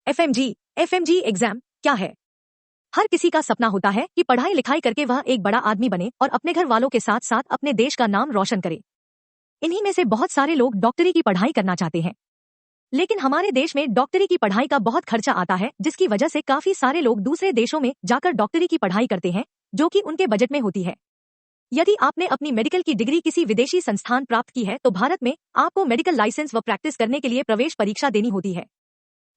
FMG FMG exam क्या है? हर किसी का सपना होता है कि पढ़ाई लिखाई करके वह एक बड़ा आदमी बने और अपने घर वालों के साथ साथ अपने देश का नाम रोशन करे। इन्हीं में से बहुत सारे लोग डॉक्टरी की पढ़ाई करना चाहते हैं। लेकिन हमारे देश में डॉक्टरी की पढ़ाई का बहुत खर्चा आता है, जिसकी वजह से काफी सारे लोग दूसरे देशों में जाकर डॉक्टरी की पढ़ाई करते हैं, जो कि उनके बजट में होती है। यदि आपने अपनी मेडिकल की डिग्री किसी विदेशी संस्थान प्राप्त की है तो भारत में आपको मेडिकल लाइसेंस व प्रैक्टिस करने के लिए प्रवेश परीक्षा देनी होती है।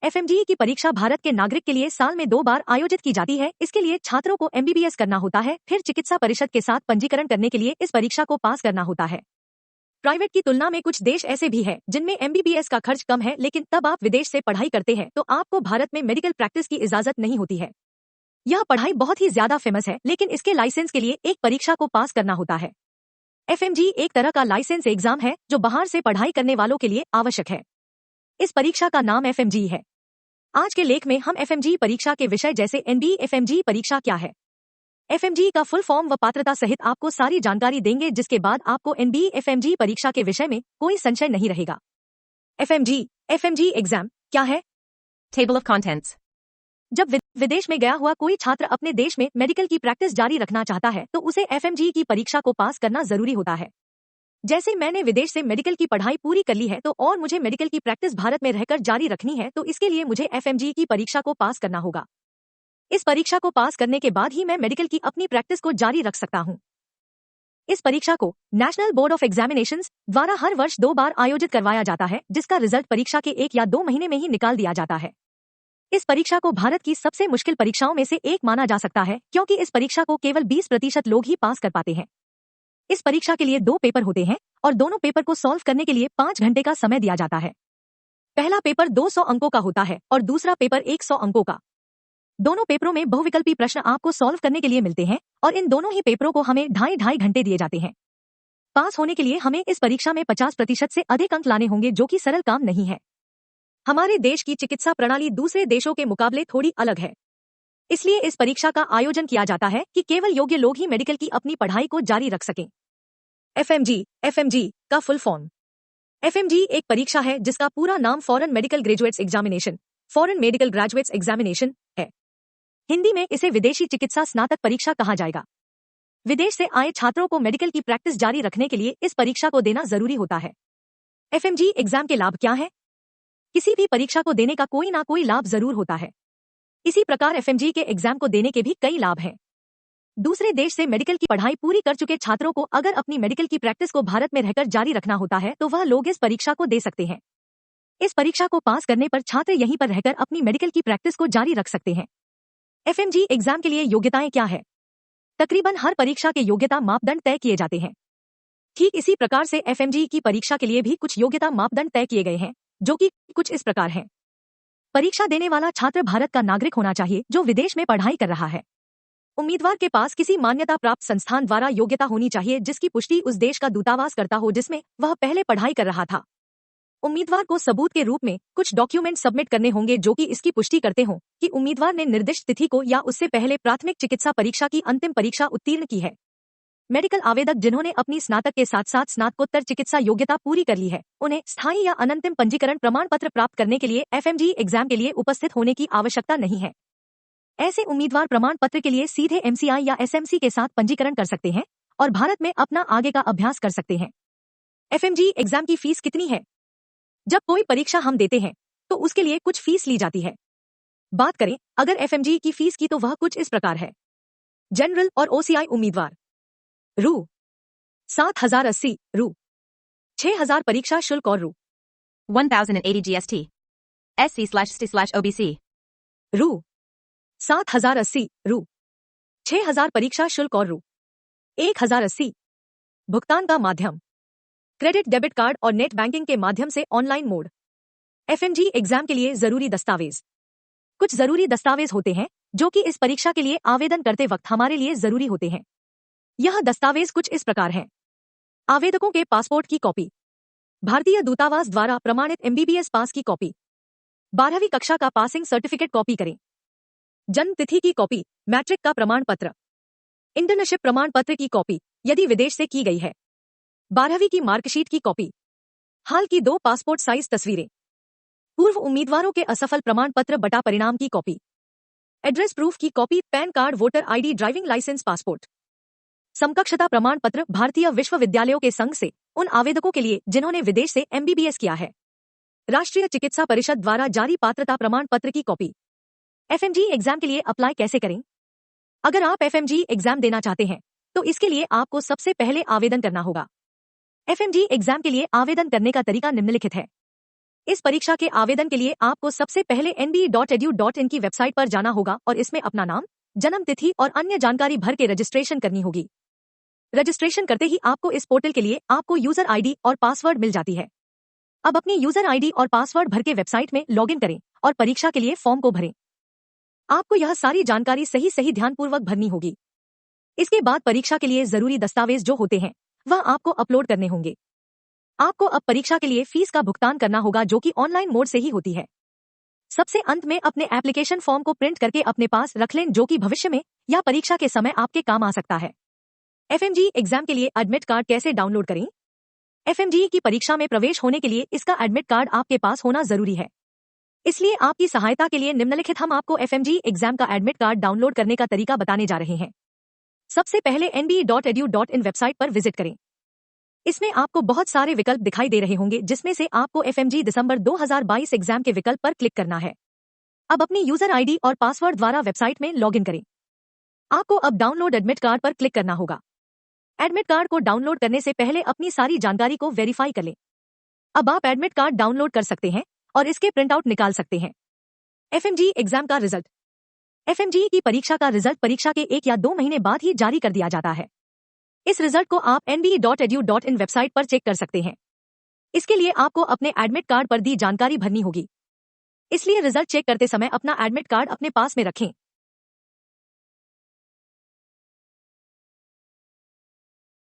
एफएमजी की परीक्षा भारत के नागरिक के लिए साल में 2 बार आयोजित की जाती है। इसके लिए छात्रों को एमबीबीएस करना होता है, फिर चिकित्सा परिषद के साथ पंजीकरण करने के लिए इस परीक्षा को पास करना होता है। प्राइवेट की तुलना में कुछ देश ऐसे भी हैं जिनमें एमबीबीएस का खर्च कम है, लेकिन तब आप विदेश से पढ़ाई करते हैं तो आपको भारत में मेडिकल प्रैक्टिस की इजाजत नहीं होती है। यह पढ़ाई बहुत ही ज्यादा फेमस है, लेकिन इसके लाइसेंस के लिए एक परीक्षा को पास करना होता है। एफएमजी एक तरह का लाइसेंस एग्जाम है जो बाहर से पढ़ाई करने वालों के लिए आवश्यक है। इस परीक्षा का नाम एफएमजी है। आज के लेख में हम एफएमजी परीक्षा के विषय जैसे एनबी एफएमजी परीक्षा क्या है, एफएमजी का फुल फॉर्म व पात्रता सहित आपको सारी जानकारी देंगे, जिसके बाद आपको एनबी एफएमजी परीक्षा के विषय में कोई संशय नहीं रहेगा। एफएमजी एफएमजी एग्जाम क्या है? Table of contents. जब विदेश में गया हुआ कोई छात्र अपने देश में मेडिकल की प्रैक्टिस जारी रखना चाहता है तो उसे एफएमजी की परीक्षा को पास करना जरूरी होता है। जैसे मैंने विदेश से मेडिकल की पढ़ाई पूरी कर ली है तो और मुझे मेडिकल की प्रैक्टिस भारत में रहकर जारी रखनी है, तो इसके लिए मुझे एफएमजी की परीक्षा को पास करना होगा। इस परीक्षा को पास करने के बाद ही मैं मेडिकल की अपनी प्रैक्टिस को जारी रख सकता हूँ। इस परीक्षा को नेशनल बोर्ड ऑफ एग्जामिनेशंस द्वारा हर वर्ष 2 बार आयोजित करवाया जाता है, जिसका रिजल्ट परीक्षा के 1 या 2 महीने में ही निकाल दिया जाता है। इस परीक्षा को भारत की सबसे मुश्किल परीक्षाओं में से एक माना जा सकता है, क्योंकि इस परीक्षा को केवल 20% लोग ही पास कर पाते हैं। इस परीक्षा के लिए 2 पेपर होते हैं और दोनों पेपर को सॉल्व करने के लिए 5 घंटे का समय दिया जाता है। पहला पेपर 200 अंकों का होता है और दूसरा पेपर 100 अंकों का। दोनों पेपरों में बहुविकल्पी प्रश्न आपको सॉल्व करने के लिए मिलते हैं और इन दोनों ही पेपरों को हमें 2.5 घंटे दिए जाते हैं। पास होने के लिए हमें इस परीक्षा में 50% से अधिक अंक लाने होंगे, जो कि सरल काम नहीं है। हमारे देश की चिकित्सा प्रणाली दूसरे देशों के मुकाबले थोड़ी अलग है, इसलिए इस परीक्षा का आयोजन किया जाता है कि केवल योग्य लोग ही मेडिकल की अपनी पढ़ाई को जारी रख सकें। एफएमजी का फुल फॉर्म। एफएमजी एक परीक्षा है जिसका पूरा नाम foreign medical graduates examination, foreign medical graduates examination है। हिंदी में इसे विदेशी चिकित्सा स्नातक परीक्षा कहा जाएगा। विदेश से आए छात्रों को मेडिकल की प्रैक्टिस जारी रखने के लिए इस परीक्षा को देना जरूरी होता है। एफएमजी एग्जाम के लाभ क्या है? किसी भी परीक्षा को देने का कोई ना कोई लाभ जरूर होता है। इसी प्रकार एफएमजी के एग्जाम को देने के भी कई लाभ हैं। दूसरे देश से मेडिकल की पढ़ाई पूरी कर चुके छात्रों को अगर अपनी मेडिकल की प्रैक्टिस को भारत में रहकर जारी रखना होता है तो वह लोग इस परीक्षा को दे सकते हैं। इस परीक्षा को पास करने पर छात्र यहीं पर रहकर अपनी मेडिकल की प्रैक्टिस को जारी रख सकते हैं। एफएमजी एग्जाम के लिए योग्यताएं क्या है? तकरीबन हर परीक्षा के योग्यता मापदंड तय किए जाते हैं। ठीक इसी प्रकार से एफएमजी की परीक्षा के लिए भी कुछ योग्यता मापदंड तय किए गए हैं, जो कि कुछ इस प्रकार हैं। परीक्षा देने वाला छात्र भारत का नागरिक होना चाहिए जो विदेश में पढ़ाई कर रहा है। उम्मीदवार के पास किसी मान्यता प्राप्त संस्थान द्वारा योग्यता होनी चाहिए जिसकी पुष्टि उस देश का दूतावास करता हो जिसमें वह पहले पढ़ाई कर रहा था। उम्मीदवार को सबूत के रूप में कुछ डॉक्यूमेंट सबमिट करने होंगे जो कि इसकी पुष्टि करते हों कि उम्मीदवार ने निर्दिष्ट तिथि को या उससे पहले प्राथमिक चिकित्सा परीक्षा की अंतिम परीक्षा उत्तीर्ण की है। मेडिकल आवेदक जिन्होंने अपनी स्नातक के साथ साथ स्नातकोत्तर चिकित्सा योग्यता पूरी कर ली है, उन्हें स्थायी या अनंतिम पंजीकरण प्रमाण पत्र प्राप्त करने के लिए एफएमजी एग्जाम के लिए उपस्थित होने की आवश्यकता नहीं है। ऐसे उम्मीदवार प्रमाण पत्र के लिए सीधे एमसीआई या एसएमसी के साथ पंजीकरण कर सकते हैं और भारत में अपना आगे का अभ्यास कर सकते हैं। एफएमजी एग्जाम की फीस कितनी है? जब कोई परीक्षा हम देते हैं तो उसके लिए कुछ फीस ली जाती है। बात करें अगर एफएमजी की फीस की तो वह कुछ इस प्रकार है। जनरल और ओसीआई उम्मीदवार रू 7,080 रू, 6,000 परीक्षा शुल्क और रू 1,080 GST. SC/ST/OBC. रू 7,080 रू, 6,000 परीक्षा शुल्क और रू 1,080। भुगतान का माध्यम क्रेडिट, डेबिट कार्ड और नेट बैंकिंग के माध्यम से ऑनलाइन मोड। एफएमजी एग्जाम के लिए जरूरी दस्तावेज। कुछ जरूरी दस्तावेज होते हैं जो कि इस परीक्षा के लिए आवेदन करते वक्त हमारे लिए जरूरी होते हैं। यह दस्तावेज कुछ इस प्रकार हैं। आवेदकों के पासपोर्ट की कॉपी, भारतीय दूतावास द्वारा प्रमाणित एमबीबीएस पास की कॉपी, 12वीं कक्षा का पासिंग सर्टिफिकेट कॉपी करें, जन्म तिथि की कॉपी, मैट्रिक का प्रमाण पत्र, इंटर्नशिप प्रमाण पत्र की कॉपी यदि विदेश से की गई है, 12वीं की मार्कशीट की कॉपी, हाल की 2 पासपोर्ट साइज तस्वीरें। पूर्व उम्मीदवारों के असफल प्रमाण पत्र बटा परिणाम की कॉपी, एड्रेस प्रूफ की copy, PAN card, voter ID, driving licence, passport. समकक्षता प्रमाण पत्र भारतीय विश्वविद्यालयों के संघ से उन आवेदकों के लिए जिन्होंने विदेश से एमबीबीएस किया है। राष्ट्रीय चिकित्सा परिषद द्वारा जारी पात्रता प्रमाण पत्र की कॉपी। एफएमजी एग्जाम के लिए अप्लाई कैसे करें? अगर आप एफएमजी एग्जाम देना चाहते हैं तो इसके लिए आपको सबसे पहले आवेदन करना होगा। एफएमजी एग्जाम के लिए आवेदन करने का तरीका निम्नलिखित है। इस परीक्षा के आवेदन के लिए आपको सबसे पहले nbe.edu.in की वेबसाइट पर जाना होगा और इसमें अपना नाम, जन्म तिथि और अन्य जानकारी भर के रजिस्ट्रेशन करनी होगी। रजिस्ट्रेशन करते ही आपको इस पोर्टल के लिए आपको यूजर आईडी और पासवर्ड मिल जाती है। अब अपनी यूजर आईडी और पासवर्ड भर के वेबसाइट में लॉगिन करें और परीक्षा के लिए फॉर्म को भरें। आपको यह सारी जानकारी सही ध्यानपूर्वक भरनी होगी। इसके बाद परीक्षा के लिए जरूरी दस्तावेज जो होते हैं वह आपको अपलोड करने होंगे। आपको अब परीक्षा के लिए फीस का भुगतान करना होगा जो कि ऑनलाइन मोड से ही होती है। सबसे अंत में अपने एप्लीकेशन फॉर्म को प्रिंट करके अपने पास रख लें जो कि भविष्य में या परीक्षा के समय आपके काम आ सकता है। एफएमजी एग्जाम के लिए एडमिट कार्ड कैसे डाउनलोड करें? एफएमजी की परीक्षा में प्रवेश होने के लिए इसका एडमिट कार्ड आपके पास होना जरूरी है। इसलिए आपकी सहायता के लिए निम्नलिखित हम आपको एफएमजी एग्जाम का एडमिट कार्ड डाउनलोड करने का तरीका बताने जा रहे हैं। सबसे पहले nbe.edu.in वेबसाइट पर विजिट करें। इसमें आपको बहुत सारे विकल्प दिखाई दे रहे होंगे जिसमें से आपको एफएमजी दिसंबर 2022 एग्जाम के विकल्प पर क्लिक करना है। अब अपनी यूजर आईडी और पासवर्ड द्वारा वेबसाइट में लॉगिन करें। आपको अब डाउनलोड एडमिट कार्ड पर क्लिक करना होगा। एडमिट कार्ड को डाउनलोड करने से पहले अपनी सारी जानकारी को वेरीफाई कर लें। अब आप एडमिट कार्ड डाउनलोड कर सकते हैं और इसके प्रिंट आउट निकाल सकते हैं। एफएमजी एग्जाम का रिजल्ट। एफएमजी की परीक्षा का रिजल्ट परीक्षा के 1 या 2 महीने बाद ही जारी कर दिया जाता है। इस रिजल्ट को आप nbe.edu.in वेबसाइट पर चेक कर सकते हैं। इसके लिए आपको अपने एडमिट कार्ड पर दी जानकारी भरनी होगी। इसलिए रिजल्ट चेक करते समय अपना एडमिट कार्ड अपने पास में रखें